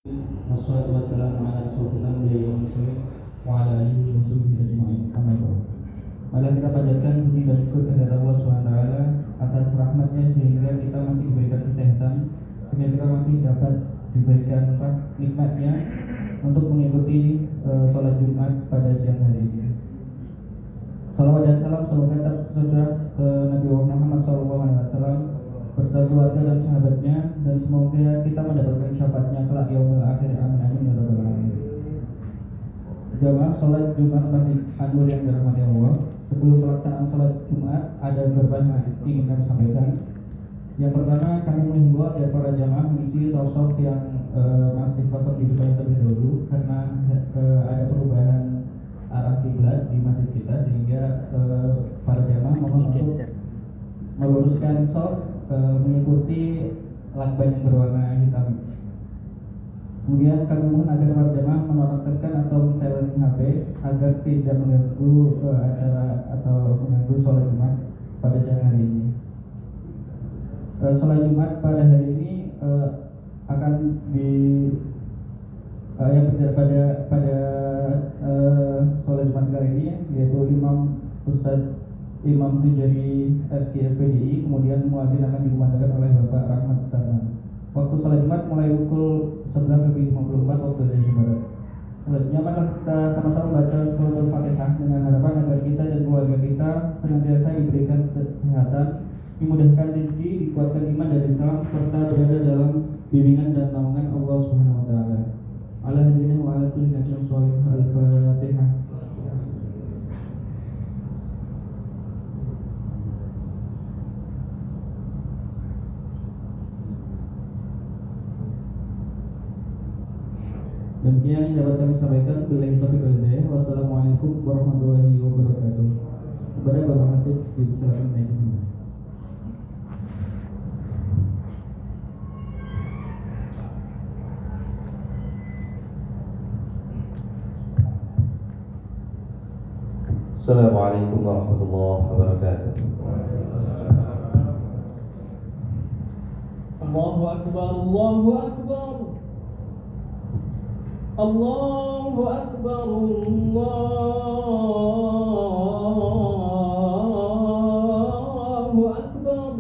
Wassalatu wassalamu ala rasulillah wa ala alihi wa sahbihi ajma'in. Amma ba'd. Mari kita panjatkan puji dan syukur kepada Allah Subhanahu wa taala atas rahmatnya sehingga kita masih diberikan kesehatan, sehingga kita masih dapat diberikan nikmatnya untuk mengikuti sholat Jumat pada siang hari ini. Salawat dan salam semoga tercurah ke Nabi Muhammad SAW beserta keluarga dan sahabatnya, dan semoga kita mendapatkan syafaatnya kelak yaumul akhir. Amin amin ya rabbal alamin. Jamaah sholat Jumat Masjid An-Nur yang dirahmati Allah, sebelum pelaksanaan sholat Jumat ada beberapa hal yang ingin kami sampaikan. Yang pertama, kami menghimbau agar para jamaah mengisi sosok yang masih kosong di depan terlebih dahulu, karena ada perubahan arah kiblat di masjid kita, sehingga para jamaah mohon untuk meluruskan soft mengikuti lakban yang berwarna hitam. Kemudian kami mohon agar para jamaah menonaktifkan atau men-silent HP agar tidak mengganggu acara atau mengganggu sholat Jumat pada siang hari ini. Sholat Jumat pada hari ini akan di yang pada sholat Jumat kali ini, yaitu Imam Sujari SPDI, kemudian muadzin akan dikumandangkan oleh Bapak Rahmat Sutarman. Waktu sholat Jumat mulai pukul 11:54 waktu Indonesia Barat. Selanjutnya marilah kita sama-sama membaca suratul Fatihah dengan harapan agar kita dan keluarga kita senantiasa diberikan kesehatan, dimudahkan rezeki, dikuatkan iman dan Islam, serta berada dalam bimbingan dan naungan Allah Subhanahu wa taala. Ala hadina wa ala kulli nabiyyin shalih. Al-Fatihah. Demikian yang dapat kami sampaikan. Billahi taufiq wal hidayah. Wassalamualaikum warahmatullahi wabarakatuh. Kepada Bapak Hatib, silakan naik ke sini. Assalamualaikum warahmatullahi wabarakatuh. Allahu Akbar, Allahu Akbar, Allahu Akbar, Allahu Akbar.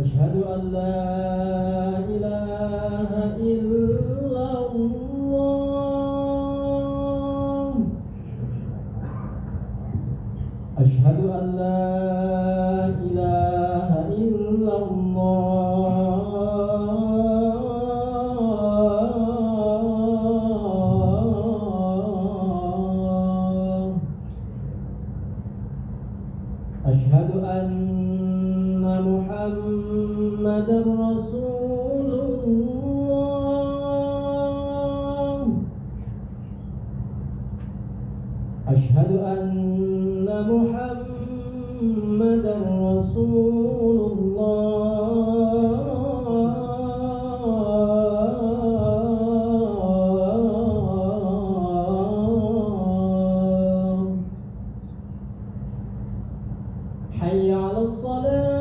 Asyhadu an la ilaha illallah. Asyhadu an la ilaha illallah. Asyhadu anna Muhammadar Rasulullah. Asyhadu anna Muhammadar Rasulullah. Hayya 'alas salat.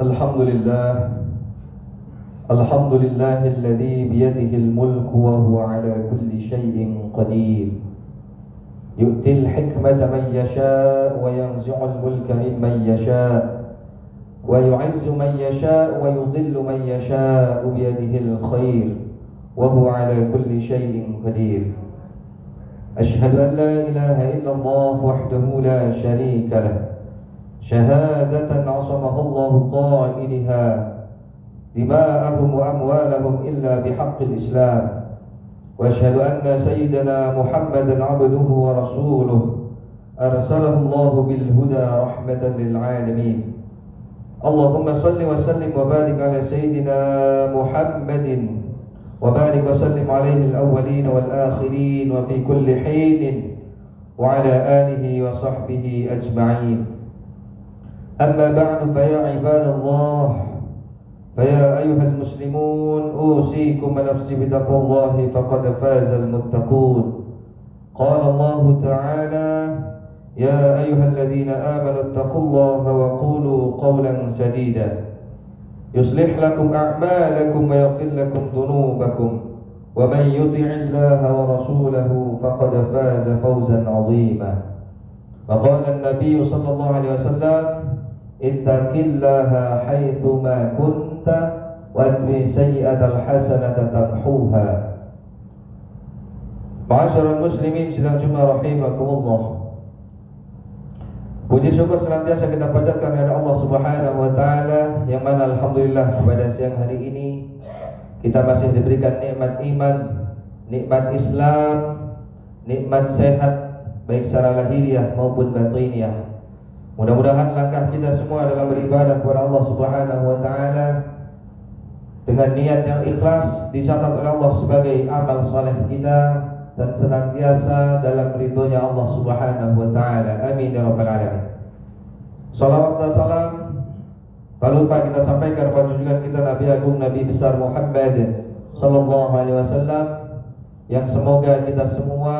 الحمد لله الذي بيده الملك وهو على كل شيء قدير يؤتي الحكمة من يشاء وينزع الملك ممن يشاء ويعز من يشاء ويضل من يشاء بيده الخير وهو على كل شيء قدير أشهد أن لا إله إلا الله وحده لا شريك له شهادة عصمها الله قائلها دماءهم وأموالهم إلا بحق الإسلام وأشهد أن سيدنا محمدا عبده ورسوله أرسله الله بالهدى رحمة للعالمين اللهم صل وسلم وبارك على سيدنا محمد وبارك وسلم عليه الأولين والآخرين وفي كل حين وعلى آله وصحبه أجمعين أما بعد فيا عباد الله فيا أيها المسلمون أوصيكم ونفسي بتقوى الله فقد فاز المتقون قال الله تعالى يا أيها الذين آمنوا اتقوا الله وقولوا قولا سديدا يصلح لكم أعمالكم ويغفر لكم ذنوبكم ومن يطع الله ورسوله فقد فاز فوزا عظيما وقال النبي صلى الله عليه وسلم اتق الله حيثما كنت واتبع السيئة الحسنة تمحوها Ma'asyiral muslimin sidang Jumat rahimakumullah. Puji syukur senantiasa kita panjatkan kepada Allah Subhanahu wa taala yang mana alhamdulillah pada siang hari ini kita masih diberikan nikmat iman, nikmat Islam, nikmat sehat baik secara lahiriah maupun batiniah. Mudah-mudahan langkah kita semua dalam beribadah kepada Allah Subhanahu wa taala dengan niat yang ikhlas dicatat oleh Allah sebagai amal saleh kita dan senantiasa dalam ridhonya Allah Subhanahu wa taala. Amin ya rabbal alamin. Salawat dan salam tak lupa kita sampaikan kepada junjungan kita Nabi Agung Nabi besar Muhammad sallallahu alaihi wasallam yang semoga kita semua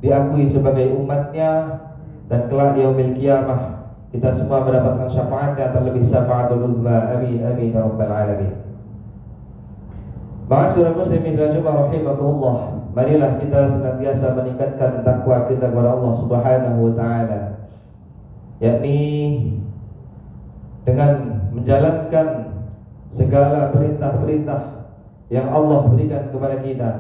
diakui sebagai umatnya dan kelak yaumil qiyamah kita semua mendapatkan syafaatnya terlebih syafaatul uzma. Amin amin ya rabbal alamin. Ma'asyiral muslimin rahimakumullah. Marilah kita senantiasa meningkatkan takwa kita kepada Allah Subhanahu wa taala, yakni dengan menjalankan segala perintah-perintah yang Allah berikan kepada kita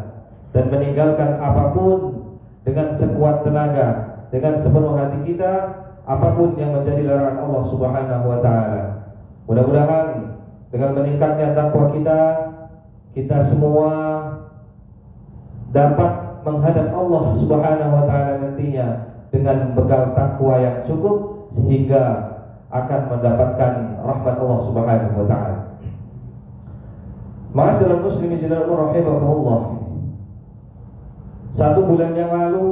dan meninggalkan apapun dengan sekuat tenaga, dengan sepenuh hati kita, apapun yang menjadi larangan Allah Subhanahu wa taala. Mudah-mudahan dengan meningkatnya takwa kita semua dapat menghadap Allah Subhanahu wa taala nantinya dengan bekal takwa yang cukup sehingga akan mendapatkan rahmat Allah Subhanahu wa taala. Ma'asyiral muslimin rahimakumullah. 1 bulan yang lalu,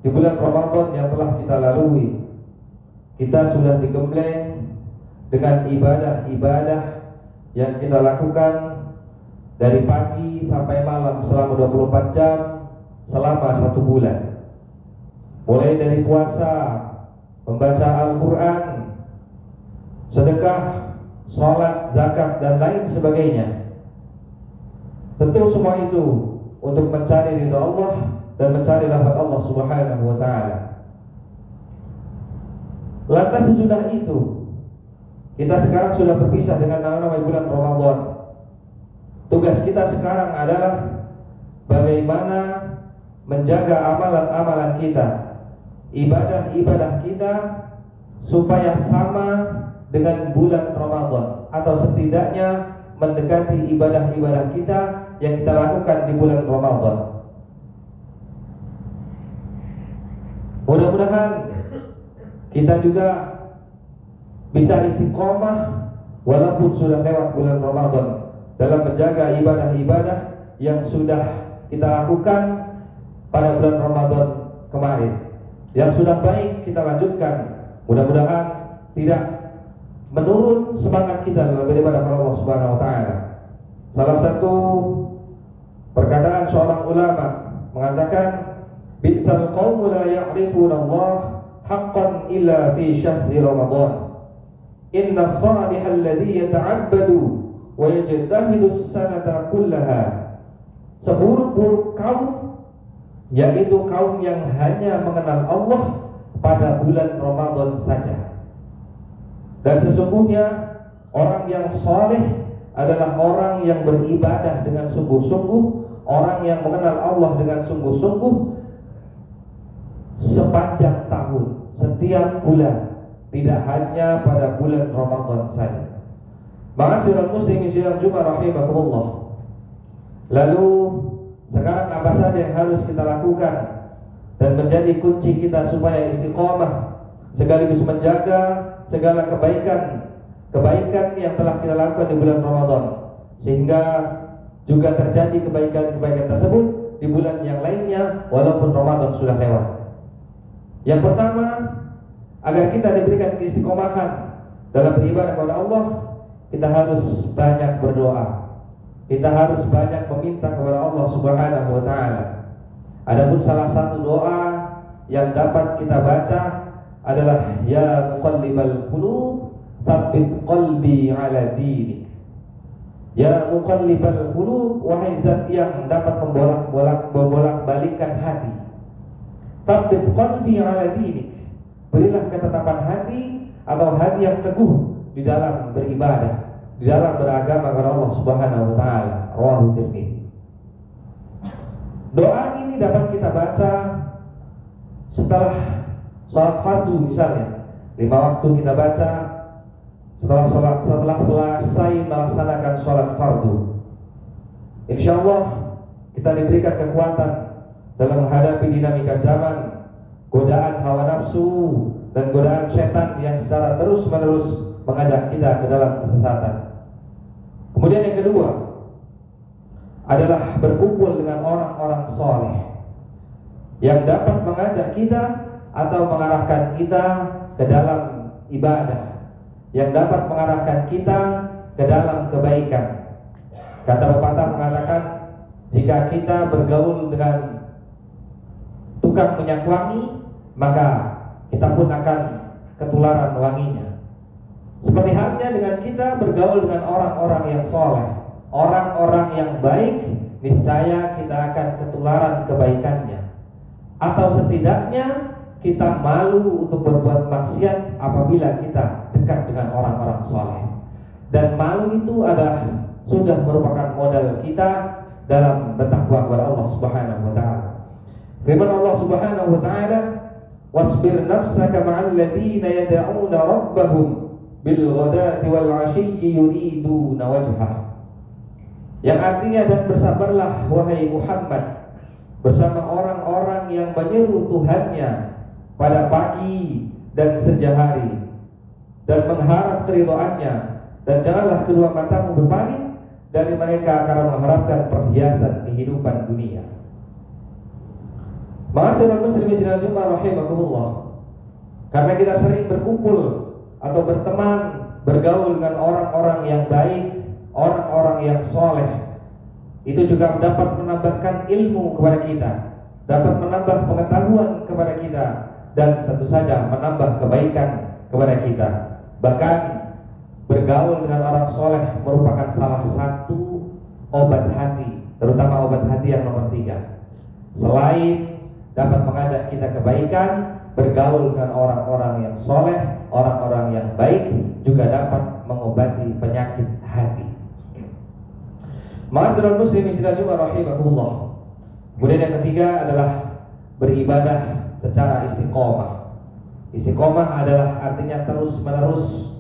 di bulan Ramadan yang telah kita lalui, kita sudah digembleng dengan ibadah-ibadah yang kita lakukan dari pagi sampai malam selama 24 jam selama 1 bulan. Mulai dari puasa, membaca Al-Quran, sedekah, sholat, zakat, dan lain sebagainya. Tentu semua itu untuk mencari ridha Allah dan mencari rahmat Allah Subhanahu wa taala. Lantas sesudah itu, kita sekarang sudah berpisah dengan nama bulan Ramadan. Tugas kita sekarang adalah bagaimana menjaga amalan-amalan kita, ibadah-ibadah kita supaya sama dengan bulan Ramadan, atau setidaknya mendekati ibadah-ibadah kita yang kita lakukan di bulan Ramadan. Mudah-mudahan kita juga bisa istiqomah walaupun sudah lewat bulan Ramadan dalam menjaga ibadah-ibadah yang sudah kita lakukan pada bulan Ramadan kemarin. Yang sudah baik kita lanjutkan. Mudah-mudahan tidak menurun semangat kita dalam beribadah kepada Allah Subhanahu wa taala. Salah satu perkataan seorang ulama mengatakan, "Bi'sal qaumu la ya'rifuna Allah haqqan illa fi syahri Ramadan. inna salihal ladzi yata'abbadu wa yajtahidu as-sanata kullaha. Seburuk-buruk kaum yaitu kaum yang hanya mengenal Allah pada bulan Ramadan saja. Dan sesungguhnya orang yang saleh adalah orang yang beribadah dengan sungguh-sungguh, orang yang mengenal Allah dengan sungguh-sungguh sepanjang tahun, setiap bulan, tidak hanya pada bulan Ramadan saja. Ma'asyiral muslimin sidang Jumat rahimakumullah. Lalu sekarang apa saja yang harus kita lakukan dan menjadi kunci kita supaya istiqomah sekaligus menjaga segala kebaikan yang telah kita lakukan di bulan Ramadan, sehingga juga terjadi kebaikan-kebaikan tersebut di bulan yang lainnya walaupun Ramadan sudah lewat. Yang pertama, agar kita diberikan keistiqomahan dalam beribadah kepada Allah, kita harus banyak berdoa. Kita harus banyak meminta kepada Allah Subhanahu wa taala. Adapun salah satu doa yang dapat kita baca adalah ya muqallibal qulub tsabbit qalbi ala dinik. Ya muqallibal qulub, wahai zat yang dapat membolak-balikkan hati. Tsabbit qalbi ala dinik. Berilah ketetapan hati atau hati yang teguh di dalam beribadah, di dalam beragama kepada Allah Subhanahu wa taala. Rawahu Tirmidzi. Doa ini dapat kita baca setelah salat fardu misalnya. 5 waktu kita baca setelah selesai melaksanakan salat fardu. Insyaallah kita diberikan kekuatan dalam menghadapi dinamika zaman, godaan hawa nafsu dan godaan setan yang secara terus-menerus mengajak kita ke dalam kesesatan. Kemudian yang kedua adalah berkumpul dengan orang-orang saleh yang dapat mengajak kita atau mengarahkan kita ke dalam ibadah, yang dapat mengarahkan kita ke dalam kebaikan. Kata pepatah mengatakan, jika kita bergaul dengan tukang minyak wangi, maka kita pun akan ketularan wanginya. Seperti halnya dengan kita bergaul dengan orang-orang yang soleh, orang-orang yang baik, niscaya kita akan ketularan kebaikannya. Atau setidaknya kita malu untuk berbuat maksiat apabila kita dekat dengan orang-orang soleh. Dan malu itu sudah merupakan modal kita dalam bertakwa kepada Allah Subhanahu wa taala. Firman Allah Subhanahu wa taala, wasbir nafsaka ma'al ladzina yad'una rabbahum bil ghadati wal 'ashiyyi yuriduna wajhah. Yang artinya, dan bersabarlah wahai Muhammad bersama orang-orang yang menyeru Tuhannya pada pagi dan senja hari dan mengharap keridhaannya, dan janganlah kedua matamu berpaling dari mereka karena mengharapkan perhiasan kehidupan dunia. Ma'asyiral muslimin sidang Jumat rahimakumullah. Karena kita sering berkumpul atau berteman, bergaul dengan orang-orang yang baik, orang-orang yang soleh, itu juga dapat menambahkan ilmu kepada kita, dapat menambah pengetahuan kepada kita, dan tentu saja menambah kebaikan kepada kita. Bahkan bergaul dengan orang soleh merupakan salah satu obat hati, terutama obat hati yang nomor 3. Selain dapat mengajak kita kebaikan, bergaul dengan orang-orang yang soleh, orang-orang yang baik, juga dapat mengobati penyakit hati. Ma'asyiral muslimin sidang Jumat rahimakumullah. Kemudian yang ketiga adalah beribadah secara istiqomah. Istiqomah adalah artinya terus-menerus,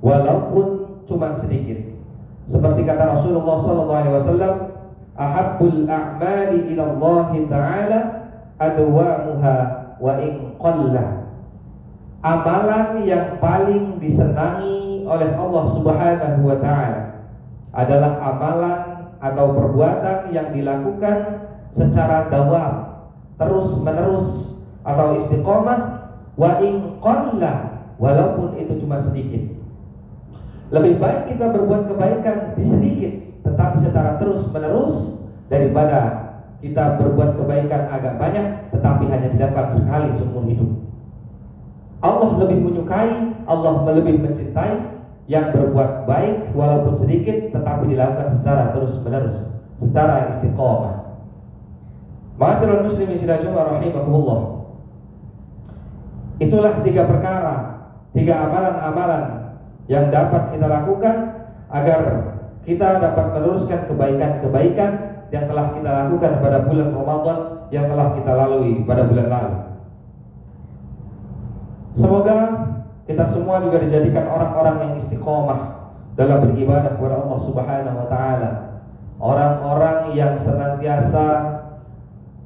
walaupun cuma sedikit. Seperti kata Rasulullah SAW, ahabbul a'mali ila Allah Ta'ala adwamuha wa in qalla. Amalan yang paling disenangi oleh Allah Subhanahu wa taala adalah amalan atau perbuatan yang dilakukan secara dawam, terus-menerus atau istiqomah, wa in qalla, walaupun itu cuma sedikit. Lebih baik kita berbuat kebaikan di sedikit tetapi secara terus-menerus daripada kita berbuat kebaikan agak banyak tetapi hanya dilakukan sekali seumur hidup. Allah lebih menyukai Allah lebih mencintai yang berbuat baik walaupun sedikit tetapi dilakukan secara terus-menerus, secara istiqomah. Ma'asyiral muslimin sidajumma rahimakumullah. Itulah 3 perkara, 3 amalan-amalan yang dapat kita lakukan agar kita dapat meneruskan kebaikan-kebaikan yang telah kita lakukan pada bulan Ramadan yang telah kita lalui pada bulan lalu. Semoga kita semua juga dijadikan orang-orang yang istiqomah dalam beribadah kepada Allah Subhanahu wa taala. Orang-orang yang senantiasa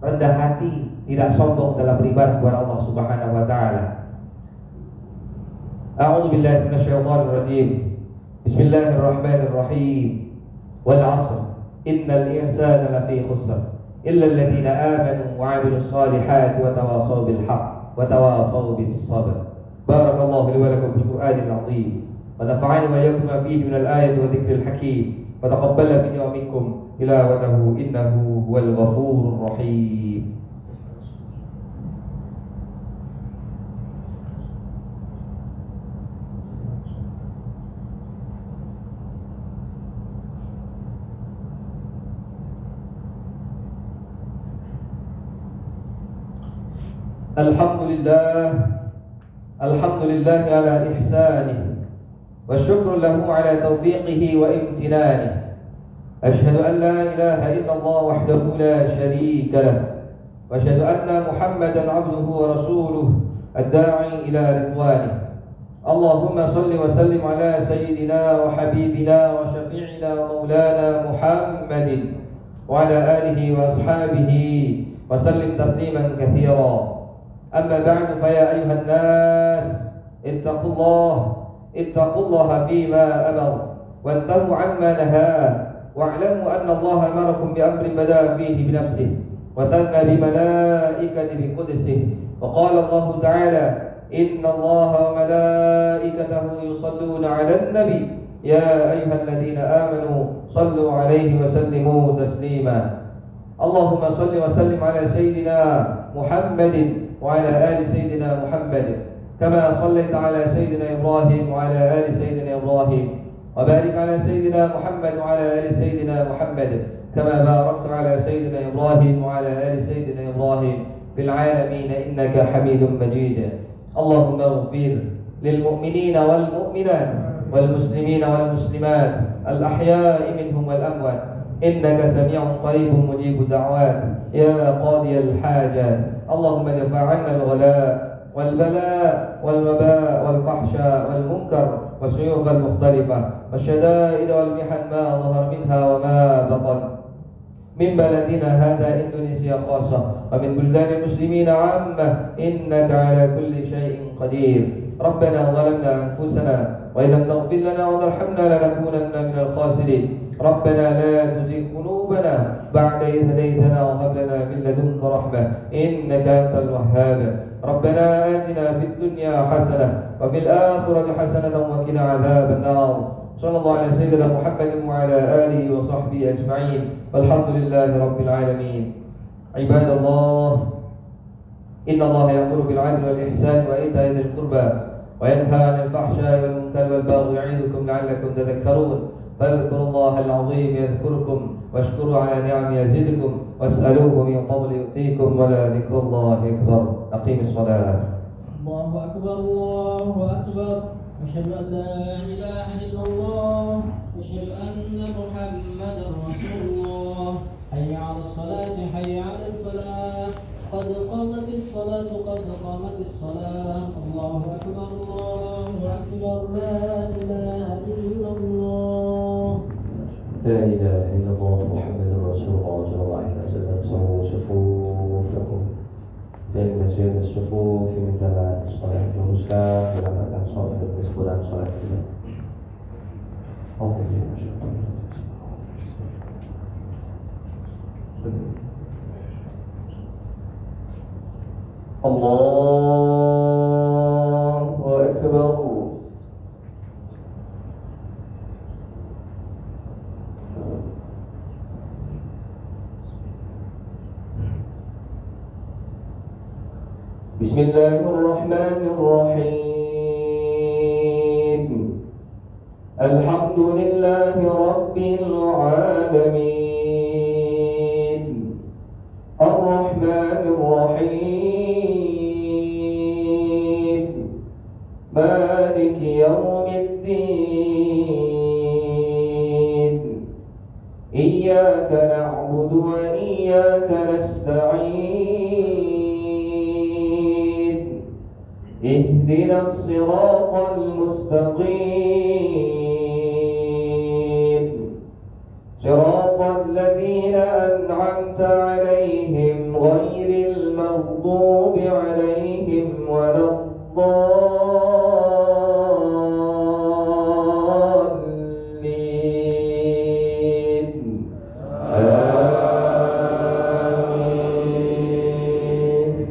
rendah hati, tidak sombong dalam beribadah kepada Allah Subhanahu wa taala. A'udzu billahi minasyaitonir rajim. Bismillahirrahmanirrahim. Wal 'ashr. Innal insana lafi khusr illa alladziina aamanu wa 'amilus shalihati wa tawashaw bil haqq wa tawashaw bis sabr. Barakallahu li wa lakum bil Qur'anil 'azim. Wa nafa'ani wa iyyakum bima fihi minal ayati wa dzikril hakim. Wa taqabbala minni wa minkum tilawatahu innahu huwal ghafurur rahim. Alhamdulillah ala ihsanih wa syukru lahu ala taufiqihi wa imtinanihi. Ashhadu an la ilaha illallah wahdahu la syarika lah wa ashhadu anna Muhammadan abduhu wa rasuluh ad-da'i ila ridwanih. Allahumma salli wa sallim ala sayyidina wa habibina wa syafi'ina wa maulana Muhammadin wa ala alihi wa ashabihi wa sallim tasliman katsira. أما بعد فيا أيها الناس اتقوا الله فيما أمر وانتهوا عما نهى واعلموا أن الله أمركم بأمر بدأ فيه بنفسه وثنى بملائكة بقدسه وقال الله تعالى إن الله وملائكته يصلون على النبي يا أيها الذين آمنوا صلوا عليه وسلموا تسليما. اللهم صل وسلم على سيدنا محمد وعلى آل سيدنا محمد كما صليت على سيدنا إبراهيم وعلى آل سيدنا إبراهيم وبارك على سيدنا محمد وعلى آل سيدنا محمد كما باركت على سيدنا إبراهيم وعلى آل سيدنا إبراهيم في العالمين إنك حميد مجيد. اللهم اغفر للمؤمنين والمؤمنات والمسلمين والمسلمات الأحياء منهم والأموات إنك سميع قريب مجيب الدعوات يا قاضي الحاجات. اللهم ادفع عنا الغلاء والبلاء والوباء والفحشاء والمنكر والسيوف المختلفة والشدائد والمحن ما ظهر منها وما بطن من بلدنا هذا إندونيسيا خاصة ومن بلدان المسلمين عامة إنك على كل شيء قدير. ربنا ظلمنا أنفسنا وإن لم تغفر لنا وترحمنا لنكونن من الخاسرين. ربنا لا تزغ قلوبنا بعد إذ هديتنا وهب لنا من لدنك رحمة إنك أنت الوهاب. ربنا آتنا في الدنيا حسنة وفي الآخرة حسنة وقنا عذاب النار. صلى الله على سيدنا محمد وعلى آله وصحبه أجمعين والحمد لله رب العالمين. عباد الله إن الله يأمر بالعدل والإحسان وإيتاء ذي القربى وينهى عن الفحشاء والمنكر والبغي يعظكم لعلكم تذكرون. فاذكروا الله العظيم يذكركم واشكروا على نعمه يزدكم واسألوه من فضل يؤتيكم ولذكر الله أكبر. أقيم الصلاة. الله أكبر الله أكبر. أشهد أن لا إله إلا الله أشهد أن محمدا رسول الله. حي على الصلاة حي على الفلاح قد قامت الصلاة قد قامت الصلاة. الله أكبر الله أكبر. لا إله إلا الله. لا إله إلا الله محمد رسول الله صلى الله عليه وسلم. سووا صفوفكم فإن تسوية الصفوف من تمام الصلاة المسلم ولما صلاة الصلاة صلاة السلام. الله أكبر. بسم الله الرحمن الرحيم. الحمد لله رب العالمين الرحمن الرحيم مالك يوم الدين إياك نعبد وإياك نستعين اهدنا الصراط المستقيم صراط الذين أنعمت عليهم غير المغضوب عليهم ولا الضالين آمين.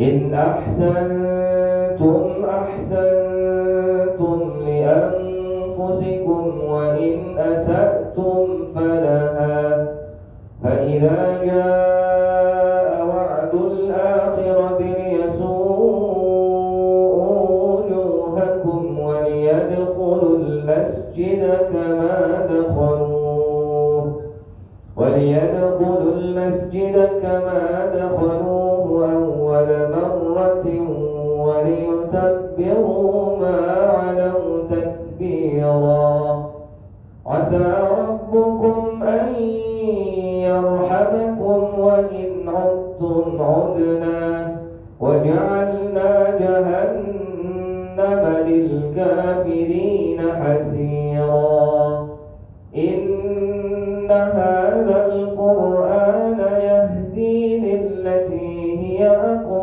إن أحسنتم أحسنتم لأنفسكم وإن أسأتم فلها فإذا جاء وعد الآخرة ليسوءوا وجوهكم وليدخلوا المسجد كما دخلوه أول مرة وليتبروا ما علوا تتبيرا عسى ربكم أن يرحمكم وإن عدتم عدنا وجعلنا جهنم للكافرين حسيرا إن هذا القرآن يهدي للتي هي أقوم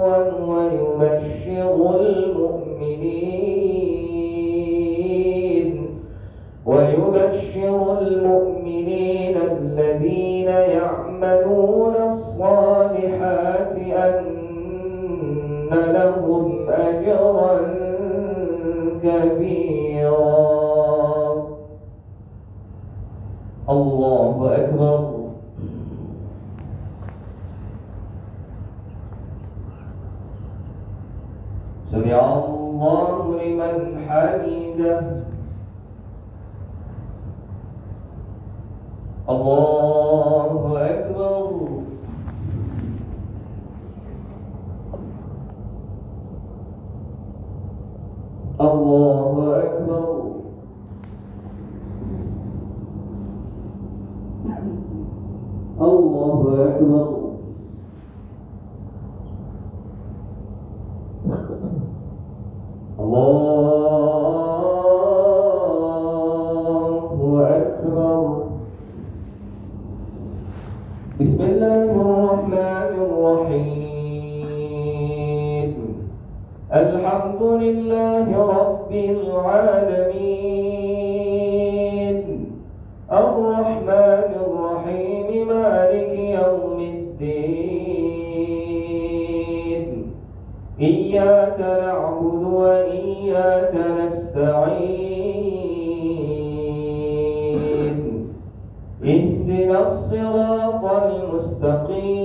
ويبشر المؤمنين الذين يعملون الصالحات أن لهم أجرا كبيرا. الله أكبر. سمع الله لمن حمده. الله أكبر. الله أكبر. الله أكبر. الله أكبر. بسم الله الرحمن الرحيم الحمد لله رب العالمين الرحمن الرحيم مالك يوم الدين إياك نعبد وإياك نستعين اهدنا الصراط المستقيم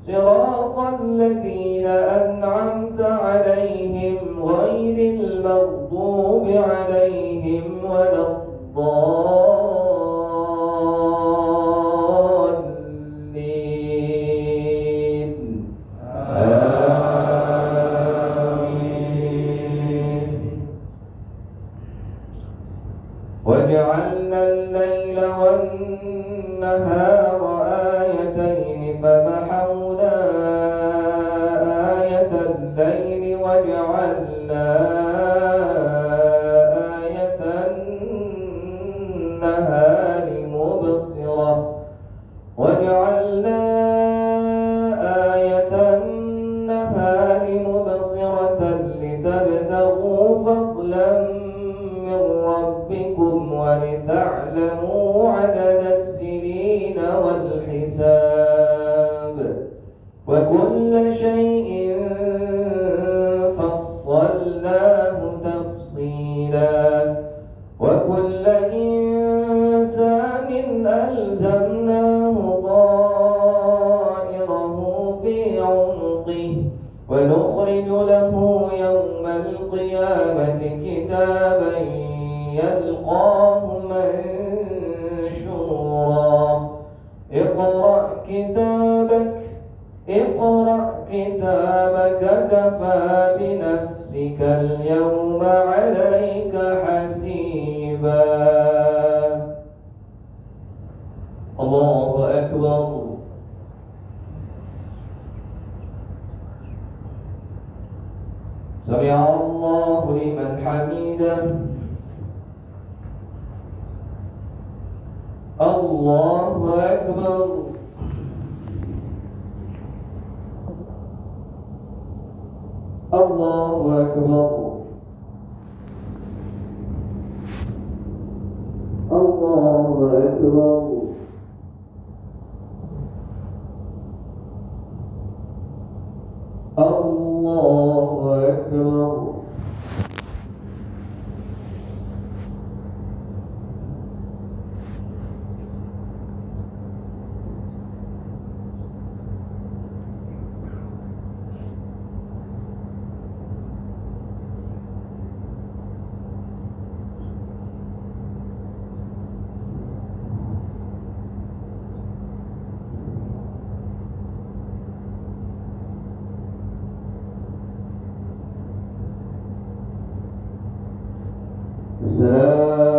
صراط الذين أنعمت عليهم غير المغضوب عليهم ولا الضالين آمين. وجعلنا الليل والنهار آيتين فمحونا آية الليل وجعلنا آية النهار مبصرة لتبتغوا فضلا من ربكم ولتعلموا عدد السنين والحساب وكل شيء فصلناه يوم القيامة كتابا يلقاه منشورا اقرأ كتابك كفى بنفسك اليوم عليك حسيبا. الله أكبر. سمع الله لمن حمده. الله أكبر. الله أكبر. الله أكبر. الله أكبر. السلام